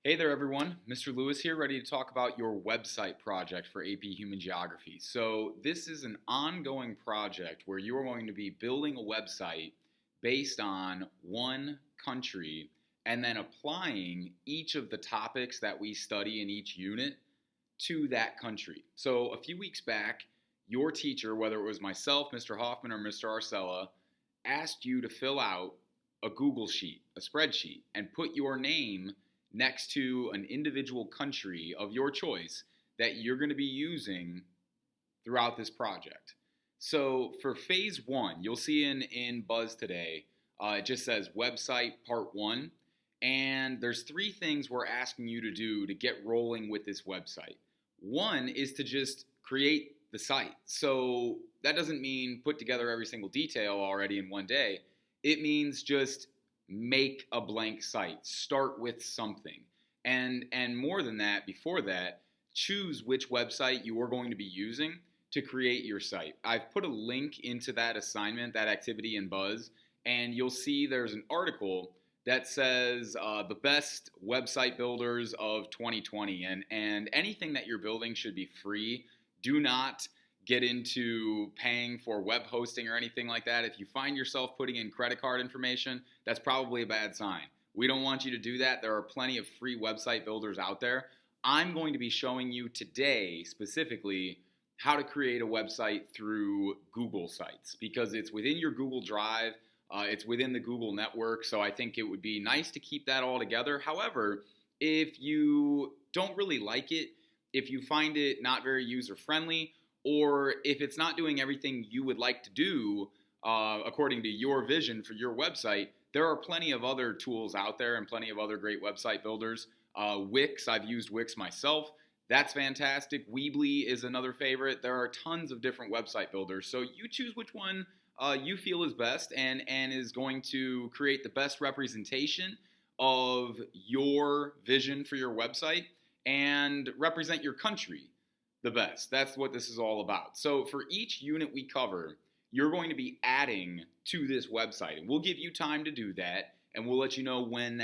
Hey there, everyone. Mr. Lewis here, ready to talk about your website project for AP Human Geography. So, this is an ongoing project where you are going to be building a website based on one country and then applying each of the topics that we study in each unit to that country. So, a few weeks back, your teacher, whether it was myself, Mr. Hoffman, or Mr. Arcella, asked you to fill out a Google sheet, a spreadsheet, and put your name next to an individual country of your choice that you're going to be using throughout this project. So for phase one, you'll see in Buzz today, it just says website part one. And there's three things we're asking you to do to get rolling with this website. One is to just create the site. So that doesn't mean put together every single detail already in one day. It means just make a blank site. Start with something. And more than that, before that, choose which website you are going to be using to create your site. I've put a link into that assignment, that activity in Buzz, and you'll see there's an article that says the best website builders of 2020. And anything that you're building should be free. Do not get into paying for web hosting or anything like that. If you find yourself putting in credit card information, that's probably a bad sign. We don't want you to do that. There are plenty of free website builders out there. I'm going to be showing you today specifically how to create a website through Google Sites because it's within your Google Drive. It's within the Google network, so I think it would be nice to keep that all together. However, if you don't really like it, if you find it not very user-friendly, or if it's not doing everything you would like to do according to your vision for your website, there are plenty of other tools out there and plenty of other great website builders. Wix, I've used Wix myself. That's fantastic. Weebly is another favorite. There are tons of different website builders. So you choose which one you feel is best and is going to create the best representation of your vision for your website and represent your country the best. That's what this is all about. So for each unit we cover, you're going to be adding to this website, and we'll give you time to do that, and we'll let you know when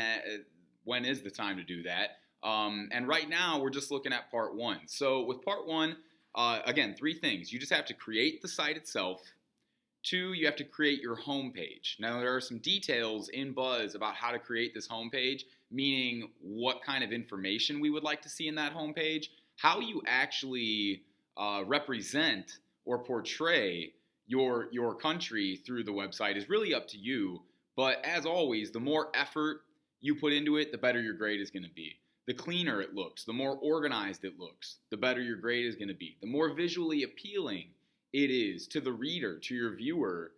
is the time to do that. And right now we're just looking at part one. So with part one, again, three things. You just have to create the site itself. Two, you have to create your homepage. Now, there are some details in Buzz about how to create this homepage, meaning what kind of information we would like to see in that homepage. How you actually represent or portray your country through the website is really up to you. But as always, the more effort you put into it, the better your grade is going to be. The cleaner it looks, the more organized it looks, the better your grade is going to be. The more visually appealing it is to the reader, to your viewer,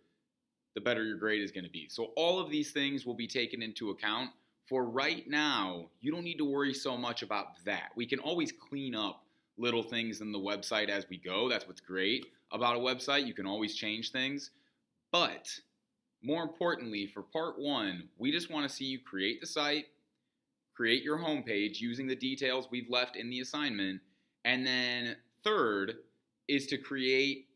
the better your grade is going to be. So all of these things will be taken into account. For right now, you don't need to worry so much about that. We can always clean up little things in the website as we go. That's what's great about a website. You can always change things. But more importantly, for part one, we just want to see you create the site, create your homepage using the details we've left in the assignment, and then third is to create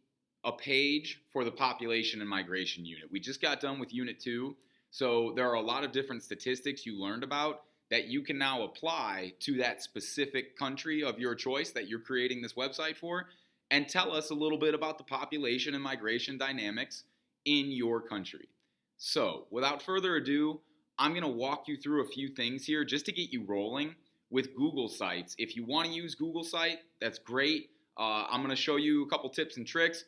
a page for the population and migration unit. We just got done with unit 2, so there are a lot of different statistics you learned about that you can now apply to that specific country of your choice that you're creating this website for, and tell us a little bit about the population and migration dynamics in your country. So, without further ado, I'm going to walk you through a few things here just to get you rolling with Google Sites. If you want to use Google Site, that's great. I'm going to show you a couple tips and tricks.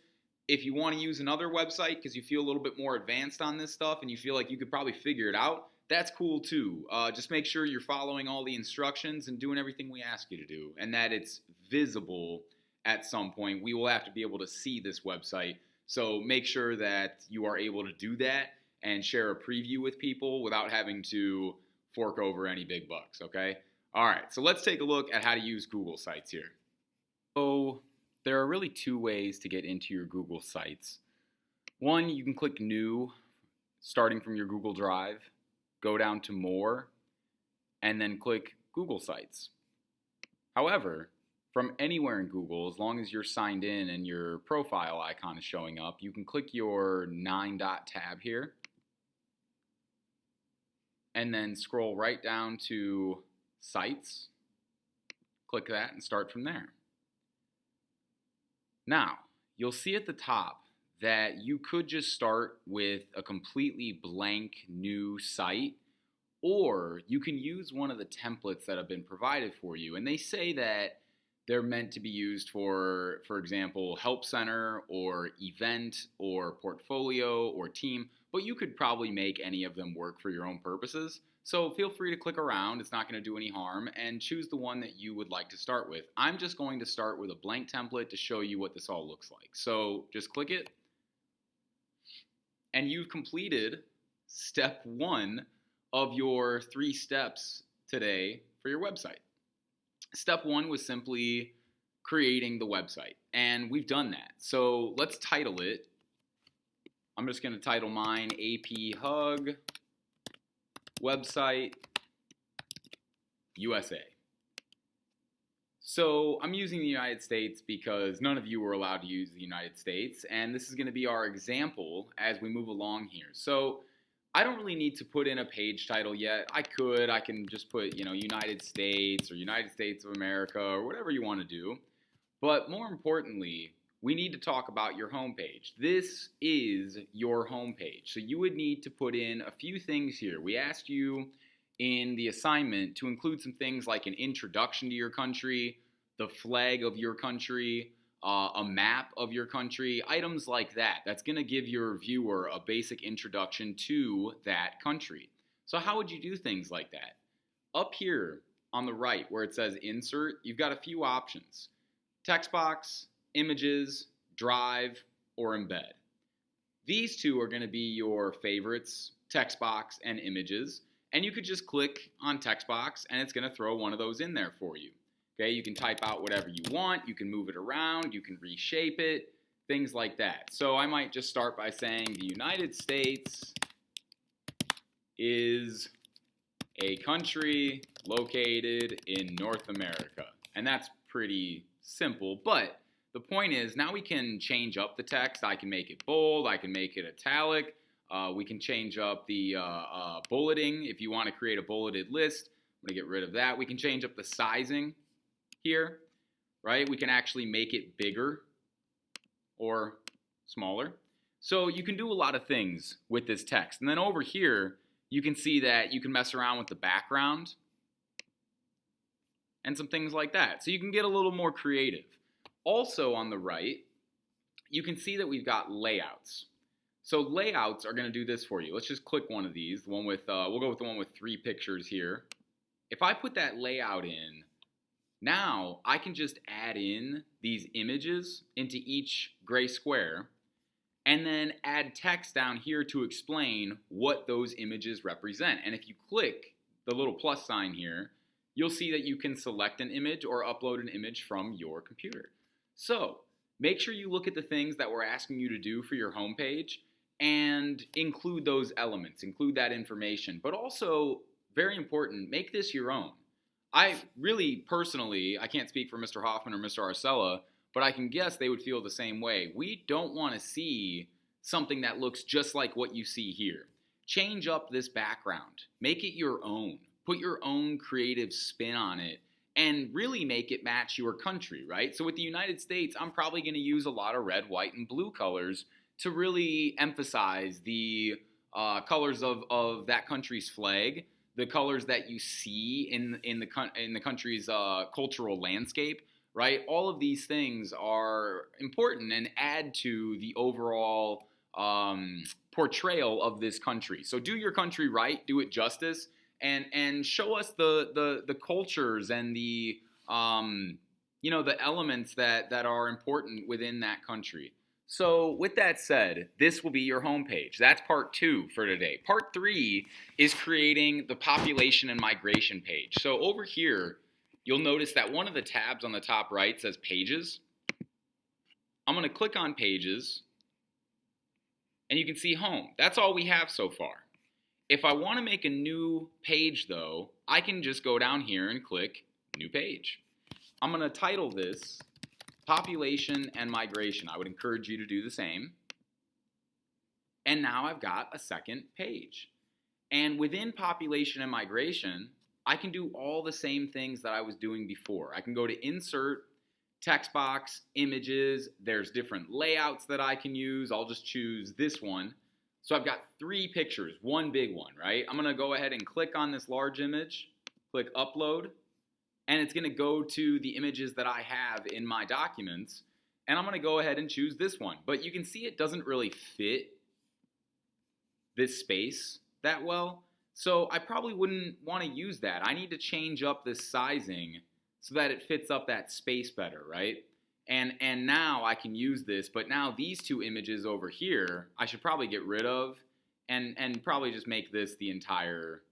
If you want to use another website because you feel a little bit more advanced on this stuff and you feel like you could probably figure it out, that's cool too. Just make sure you're following all the instructions and doing everything we ask you to do, and that it's visible at some point. We will have to be able to see this website, so make sure that you are able to do that and share a preview with people without having to fork over any big bucks, okay? All right, so let's take a look at how to use Google Sites here. So there are really two ways to get into your Google Sites. One, you can click New, starting from your Google Drive, go down to More, and then click Google Sites. However, from anywhere in Google, as long as you're signed in and your profile icon is showing up, you can click your 9-dot tab here, and then scroll right down to sites. Click that and start from there. Now, you'll see at the top that you could just start with a completely blank new site, or you can use one of the templates that have been provided for you. And they say that they're meant to be used for example, help center or event or portfolio or team, but you could probably make any of them work for your own purposes. So feel free to click around, it's not going to do any harm, and choose the one that you would like to start with. I'm just going to start with a blank template to show you what this all looks like. So just click it, and you've completed step 1 of your 3 steps today for your website. Step 1 was simply creating the website, and we've done that. So let's title it. I'm just going to title mine AP HuG Website USA. So I'm using the United States because none of you were allowed to use the United States, and this is going to be our example as we move along here. So I don't really need to put in a page title yet. I can just put, United States or United States of America or whatever you want to do. But more importantly, we need to talk about your homepage. This is your homepage. So you would need to put in a few things here. We asked you in the assignment to include some things like an introduction to your country, the flag of your country, a map of your country, items like that. That's going to give your viewer a basic introduction to that country. So how would you do things like that? Up here on the right where it says insert, you've got a few options. Text box, images, drive, or embed. These two are going to be your favorites, text box and images. And you could just click on text box and it's going to throw one of those in there for you. Okay, you can type out whatever you want, you can move it around, you can reshape it, things like that. So I might just start by saying the United States is a country located in North America. And that's pretty simple, but the point is now we can change up the text. I can make it bold, I can make it italic, we can change up the bulleting if you want to create a bulleted list. I'm going to get rid of that. We can change up the sizing here, right? We can actually make it bigger or smaller. So you can do a lot of things with this text. And then over here, you can see that you can mess around with the background and some things like that. So you can get a little more creative. Also on the right, you can see that we've got layouts. So layouts are going to do this for you. Let's just click one of these. The one with, we'll go with the one with 3 pictures here. If I put that layout in, now I can just add in these images into each gray square and then add text down here to explain what those images represent. And if you click the little plus sign here, you'll see that you can select an image or upload an image from your computer. So make sure you look at the things that we're asking you to do for your homepage and include those elements, include that information. But also, very important, make this your own. I really, personally, I can't speak for Mr. Hoffman or Mr. Arcella, but I can guess they would feel the same way. We don't want to see something that looks just like what you see here. Change up this background. Make it your own. Put your own creative spin on it and really make it match your country, right? So with the United States, I'm probably going to use a lot of red, white, and blue colors to really emphasize the colors of that country's flag, the colors that you see in the country's cultural landscape, right? All of these things are important and add to the overall portrayal of this country. So do your country right, do it justice, and show us the cultures and the the elements that are important within that country. So with that said, this will be your homepage. That's part 2 for today. Part 3 is creating the population and migration page. So over here, you'll notice that one of the tabs on the top right says Pages. I'm going to click on Pages, and you can see Home. That's all we have so far. If I want to make a new page, though, I can just go down here and click New Page. I'm going to title this Population and Migration. I would encourage you to do the same. And now I've got a second page. And within Population and Migration, I can do all the same things that I was doing before. I can go to Insert, Text Box, Images. There's different layouts that I can use. I'll just choose this one. So I've got 3 pictures, one big one, right? I'm going to go ahead and click on this large image, click Upload, and it's going to go to the images that I have in my documents, and I'm going to go ahead and choose this one. But you can see it doesn't really fit this space that well, so I probably wouldn't want to use that. I need to change up this sizing so that it fits up that space better, right? And now I can use this, but now these 2 images over here, I should probably get rid of and probably just make this the entire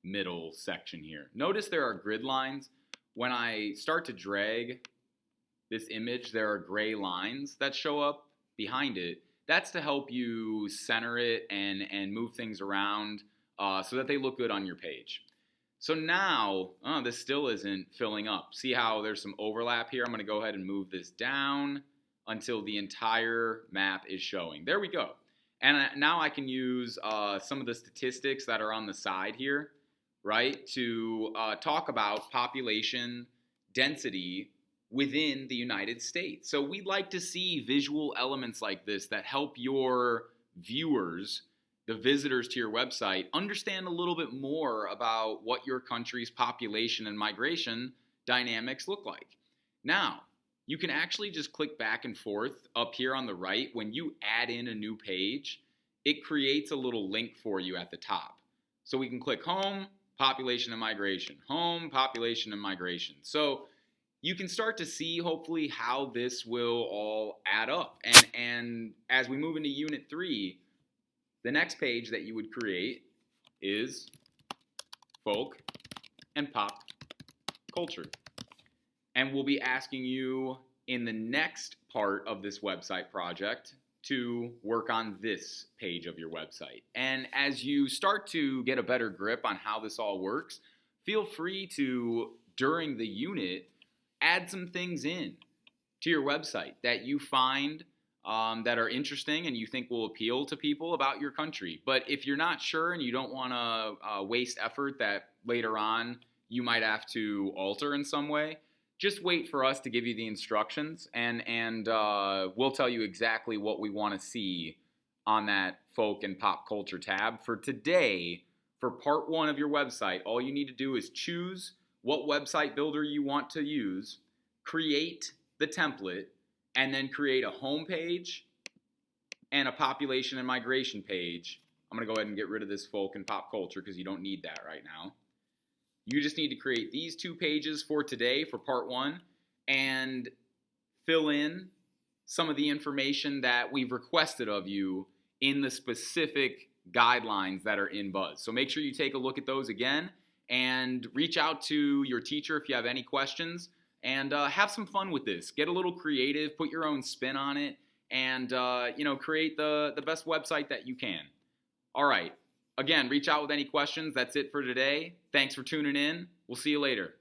middle section here. Notice there are grid lines. When I start to drag this image, there are gray lines that show up behind it. That's to help you center it and move things around so that they look good on your page. So now, this still isn't filling up. See how there's some overlap here? I'm going to go ahead and move this down until the entire map is showing. There we go. And now I can use some of the statistics that are on the side here, right, to talk about population density within the United States. So we'd like to see visual elements like this that help your viewers, the visitors to your website, understand a little bit more about what your country's population and migration dynamics look like. Now, you can actually just click back and forth up here on the right. When you add in a new page, it creates a little link for you at the top. So we can click Home, Population and Migration, Home, Population and Migration. So you can start to see, hopefully, how this will all add up. And as we move into Unit 3, the next page that you would create is folk and pop culture. And we'll be asking you in the next part of this website project to work on this page of your website. And as you start to get a better grip on how this all works, feel free to, during the unit, add some things in to your website that you find that are interesting and you think will appeal to people about your country. But if you're not sure and you don't want to waste effort that later on you might have to alter in some way, just wait for us to give you the instructions, and we'll tell you exactly what we want to see on that folk and pop culture tab. For today, for part 1 of your website, all you need to do is choose what website builder you want to use, create the template, and then create a home page and a population and migration page. I'm going to go ahead and get rid of this folk and pop culture because you don't need that right now. You just need to create these 2 pages for today for part 1 and fill in some of the information that we've requested of you in the specific guidelines that are in Buzz. So make sure you take a look at those again and reach out to your teacher if you have any questions, and have some fun with this. Get a little creative, put your own spin on it, and create the best website that you can. All right. Again, reach out with any questions. That's it for today. Thanks for tuning in. We'll see you later.